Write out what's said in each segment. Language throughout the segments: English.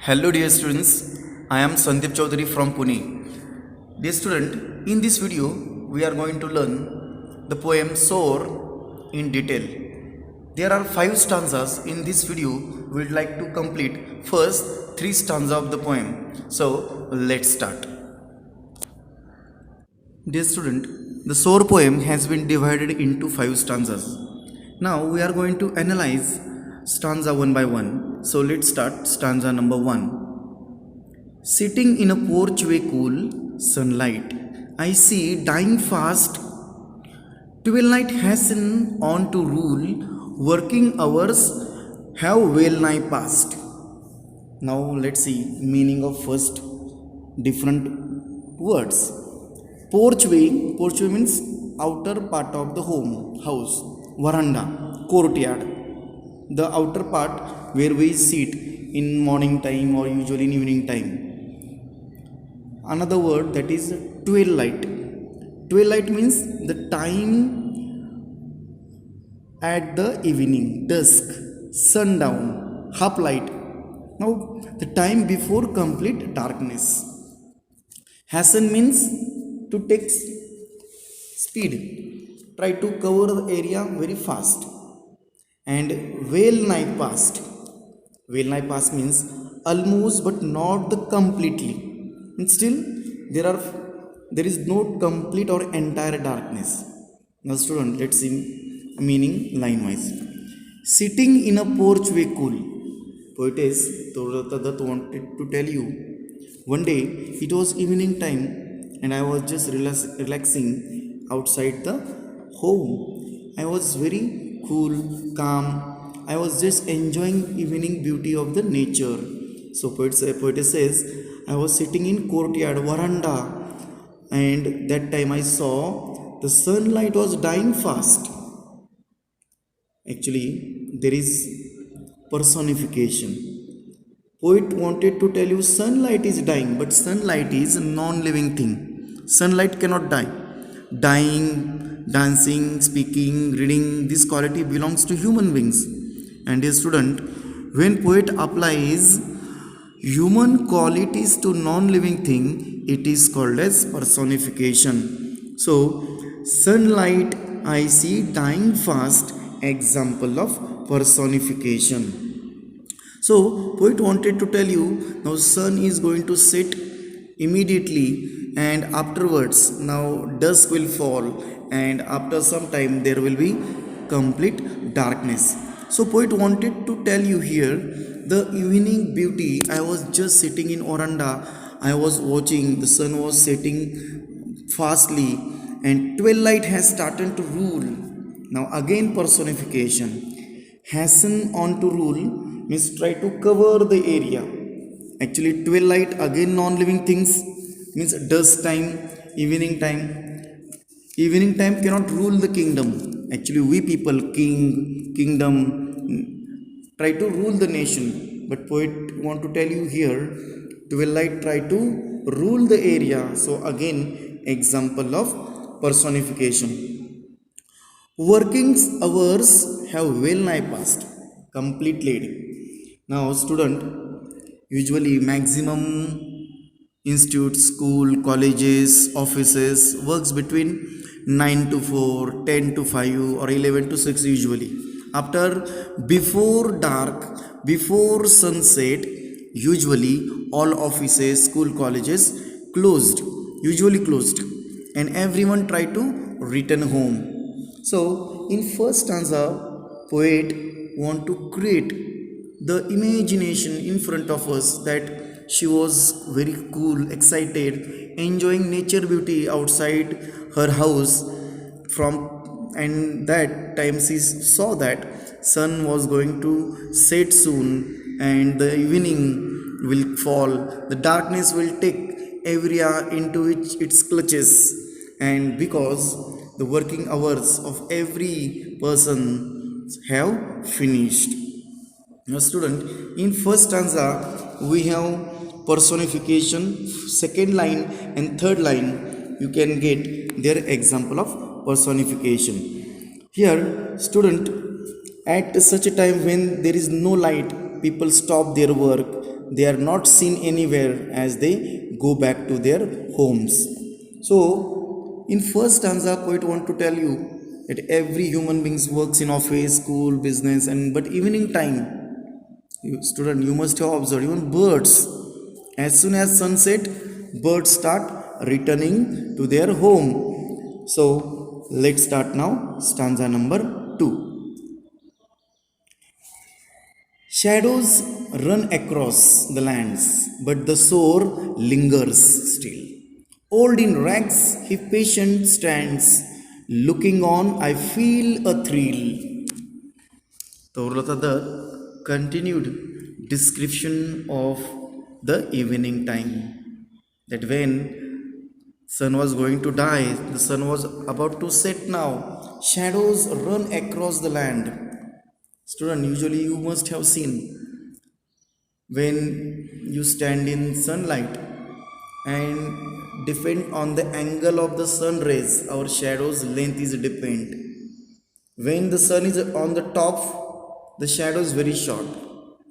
Hello dear students, I am Sandeep Chaudhary from Pune. Dear student, in this video we are going to learn the poem Soar in detail. There are 5 stanzas in this video. We would like to complete first 3 stanzas of the poem. So let's start. Dear student, the Soar poem has been divided into 5 stanzas. Now we are going to analyze stanza one by one. So let's start stanza number 1. Sitting in a porchway cool sunlight, I see dying fast. Twilight hasten on to rule, working hours have well nigh passed. Now let's see meaning of first different words. Porchway means outer part of the house, veranda, courtyard, the outer part where we sit in morning time or usually in evening time. Another word that is twilight. Twilight means the time at the evening, dusk, sundown, half light. Now the time before complete darkness. Hasten means to take speed, try to cover the area very fast. And well nigh past. Well nigh past means almost but not the completely. And still there is no complete or entire darkness. Now student, let's see meaning line wise. Sitting in a porchway cool. Poetess Todat wanted to tell you, one day it was evening time and I was just relaxing outside the home. I was very cool, calm. I was just enjoying evening beauty of the nature. So poetess says, I was sitting in courtyard, veranda, and that time I saw the sunlight was dying fast. Actually, there is personification. Poet wanted to tell you sunlight is dying, but sunlight is a non-living thing. Sunlight cannot die. Dying, dancing, speaking, reading, this quality belongs to human beings. And a student, when poet applies human qualities to non-living thing, it is called as personification. So, sunlight I see dying fast, example of personification. So, poet wanted to tell you, now sun is going to set immediately, and afterwards now dusk will fall, and after some time there will be complete darkness. So poet wanted to tell you here the evening beauty. I was just sitting in veranda, I was watching the sun was setting fastly, and twilight has started to rule. Now again personification. Hasten on to rule means try to cover the area. Actually twilight again non-living things means dusk time, evening time. Evening time cannot rule the kingdom. Actually we people, kingdom, try to rule the nation. But poet want to tell you here, twilight try to rule the area. So again example of personification. Working hours have well nigh passed, completely. Now student, usually maximum institutes, school, colleges, offices works between 9 to 4, 10 to 5 or 11 to 6 usually. After before dark, before sunset, usually all offices, school, colleges closed, usually closed, and everyone try to return home. So in first stanza, poet want to create the imagination in front of us that she was very cool, excited, enjoying nature beauty outside her house and that time she saw that sun was going to set soon and the evening will fall, the darkness will take area into its clutches, and because the working hours of every person have finished. Now student, in first stanza we have personification, second line and third line you can get their example of personification. Here student, at such a time when there is no light, people stop their work, they are not seen anywhere as they go back to their homes. So in first stanza, poet want to tell you that every human being works in office, school, business, and but evening time, student, you must have observed even birds. As soon as sunset, birds start returning to their home. So let's start now stanza number 2. Shadows run across the lands, but the soul lingers still. Old in rags, he patient stands. Looking on, I feel a thrill. So, the continued description of the evening time. That when sun was going to die, the sun was about to set now. Shadows run across the land. Student, usually you must have seen when you stand in sunlight and depend on the angle of the sun rays, our shadow's length is depend. When the sun is on the top, the shadow is very short.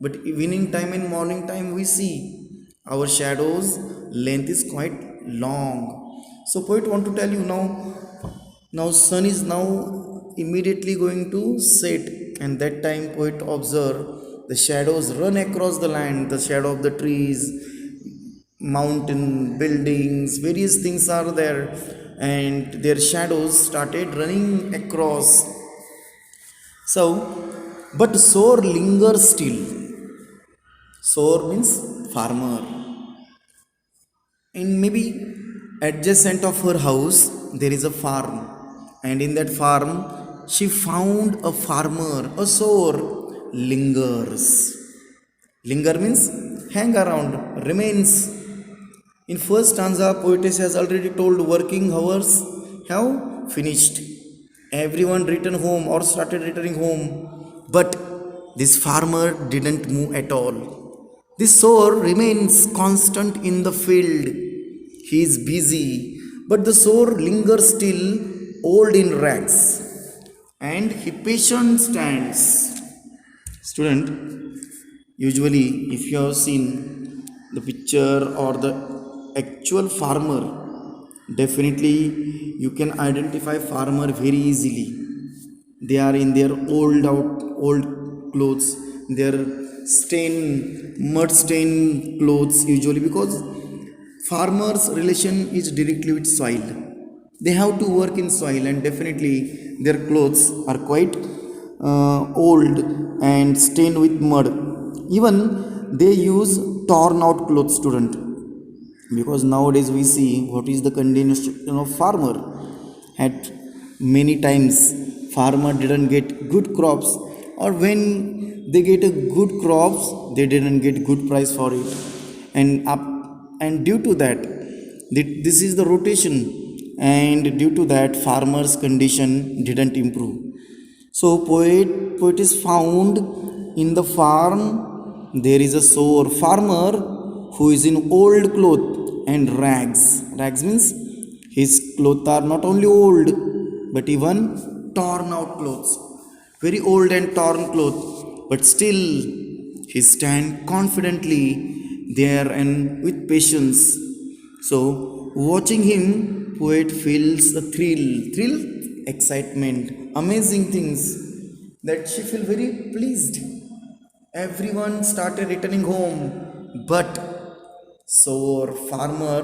But evening time and morning time, we see our shadow's length is quite long. So poet want to tell you now sun is now immediately going to set, and that time poet observe the shadows run across the land, the shadow of the trees, mountain, buildings, various things are there, and their shadows started running across. So, but soar lingers still. Soar means farmer. And maybe adjacent of her house there is a farm, and in that farm she found a farmer. A soar lingers. Linger means hang around, remains. In first stanza, poetess has already told working hours have finished. Everyone returned home or started returning home, but this farmer didn't move at all. This sower remains constant in the field. He is busy, but the sower lingers still, old in rags, and he patient stands. Student, usually if you have seen the picture or the actual farmer, definitely you can identify farmer very easily. They are in their old clothes, their mud stained clothes usually, because farmers relation is directly with soil. They have to work in soil, and definitely their clothes are quite old and stained with mud. Even they use torn out clothes, student, because nowadays we see what is the condition of farmer. At many times farmer didn't get good crops, or when they get a good crops, they didn't get good price for it, and due to that, this is the rotation, and due to that farmers condition didn't improve. So poet is found in the farm. There is a sower farmer who is in old cloth and rags. Rags means his clothes are not only old but even torn out clothes. Very old and torn clothes, but still he stand confidently there and with patience. So watching him, poet feels a thrill, excitement, amazing things, that she feel very pleased. Everyone started returning home, but so farmer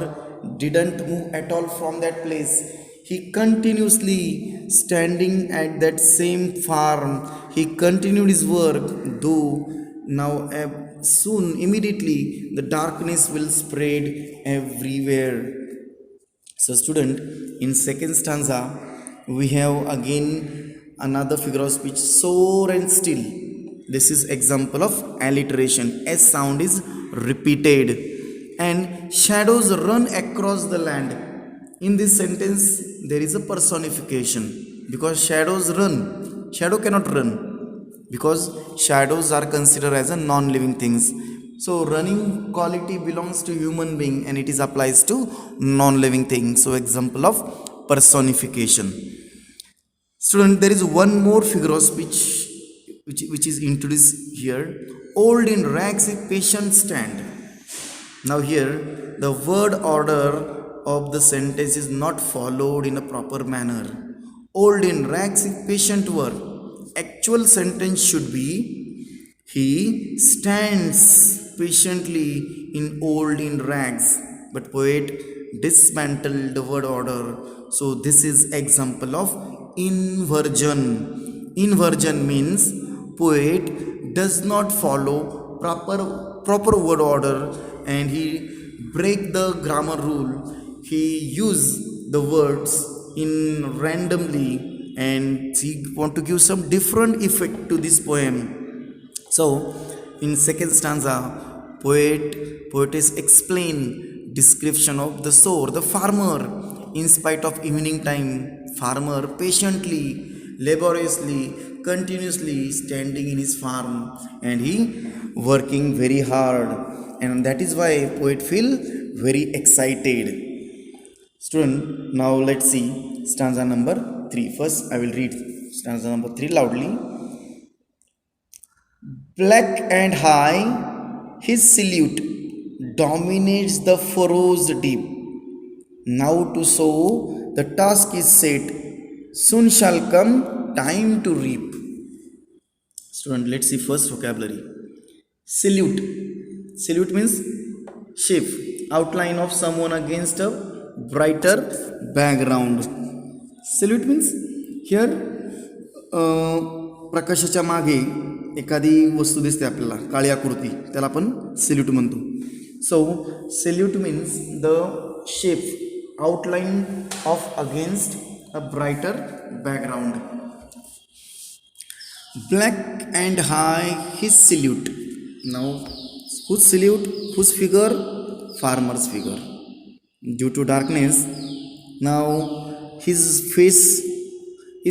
didn't move at all from that place. He continuously standing at that same farm. He continued his work, though now soon, immediately, the darkness will spread everywhere. So, student, in second stanza, we have again another figure of speech, soar and still. This is example of alliteration. S sound is repeated, and shadows run across the land. In this sentence, there is a personification, because shadows run. Shadow cannot run, because shadows are considered as a non-living things. So running quality belongs to human being, and it is applies to non-living things. So example of personification. Student, there is one more figure of speech which is introduced here. old in rags a patient stand. Now here the word order of the sentence is not followed in a proper manner. Old in rags a patient were. Actual sentence should be he stands patiently in old in rags. But poet dismantled the word order. So this is example of inversion. Inversion means poet does not follow proper word order and he break the grammar rule. He use the words in randomly and he want to give some different effect to this poem. So in second stanza poetess explain description of the sower, the farmer. In spite of evening time, farmer patiently, laboriously, continuously standing in his farm and he working very hard, and that is why poet feel very excited. Student, now let's see stanza number 3. First I will read stanza number 3 loudly. Black and high, his salute dominates the furrows deep. Now to sow, the task is set. Soon shall come time to reap. Student, let's see first vocabulary. Salute. Salute means shape, outline of someone against a brighter background. Salute means here प्रकाशाच्या मागे एखादी वस्तू दिसते आपल्याला, काळी आकृती, त्याला आपण सॅल्यूट म्हणतो. So silhouette means the shape, outline of against a brighter background. Black and high his salute. Now whose salute? Whose figure? Farmer's figure. Due to darkness, now his face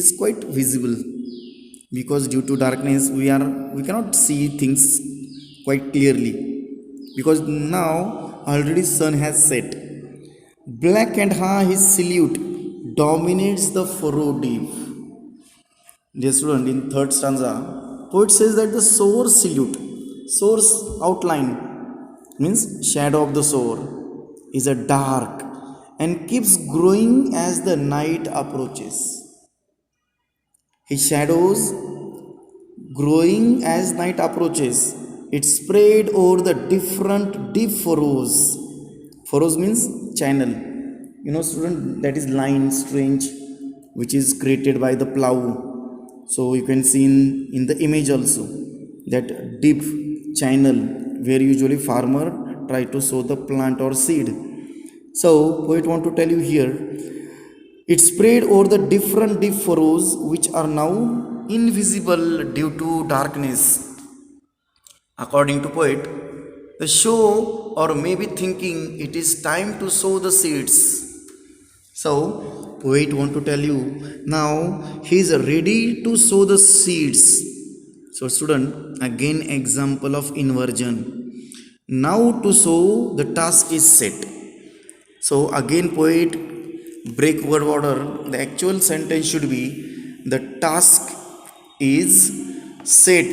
is quite visible, because due to darkness we cannot see things quite clearly, because now already sun has set. Black and high his salute dominates the furrow deep. Dear student, in third stanza poet says that the sower salute, source outline means shadow of the sower, is a dark and keeps growing as the night approaches. His shadows growing as night approaches. It spread over the different deep furrows. Furrows means channel. You know student, that is line, strange, which is created by the plow. So you can see in the image also that deep channel where usually farmer try to sow the plant or seed. So poet want to tell you here, it spread over the different deep furrows which are now invisible due to darkness. According to poet, the show or maybe thinking it is time to sow the seeds. So poet want to tell you now he is ready to sow the seeds. So student, again example of inversion. Now to sow, the task is set. So again poet break word order. The actual sentence should be the task is set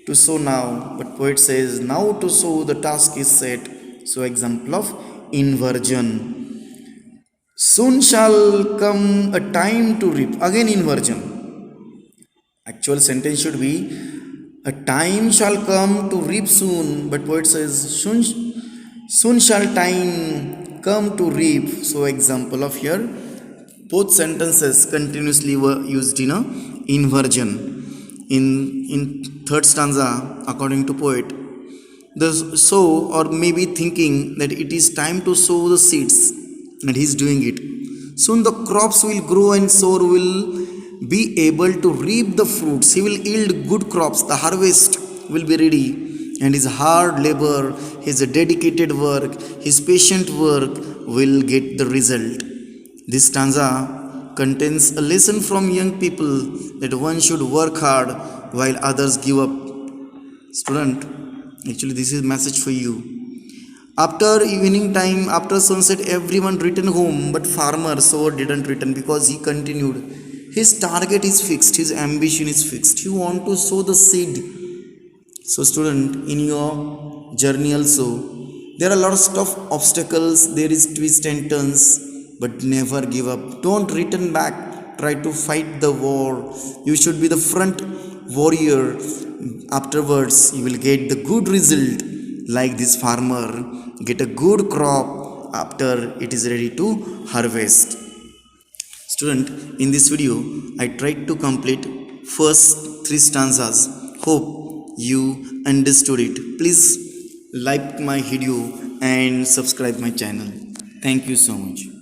to sow now, but poet says now to sow, the task is set. So example of inversion. Soon shall come a time to reap. Again inversion. Actual sentence should be a time shall come to reap soon, but poet says soon shall time come to reap. So example of here, both sentences continuously were used in a inversion. In third stanza, according to poet, the sow or maybe thinking that it is time to sow the seeds, and he is doing it. Soon the crops will grow and sower will be able to reap the fruits. He will yield good crops. The harvest will be ready, and his hard labor, his dedicated work, his patient work will get the result. This stanza contains a lesson from young people that one should work hard while others give up. Student, actually this is message for you. After evening time, after sunset, everyone returned home, but farmer sower didn't return because he continued. His target is fixed, his ambition is fixed. He want to sow the seed. So student, in your journey also there are lots of obstacles, there is twist and turns, but never give up, don't return back, try to fight the war. You should be the front warrior. Afterwards you will get the good result, like this farmer get a good crop after it is ready to harvest. Student, in this video I tried to complete first three stanzas. Hope you understood it. Please like my video and subscribe my channel. Thank you so much.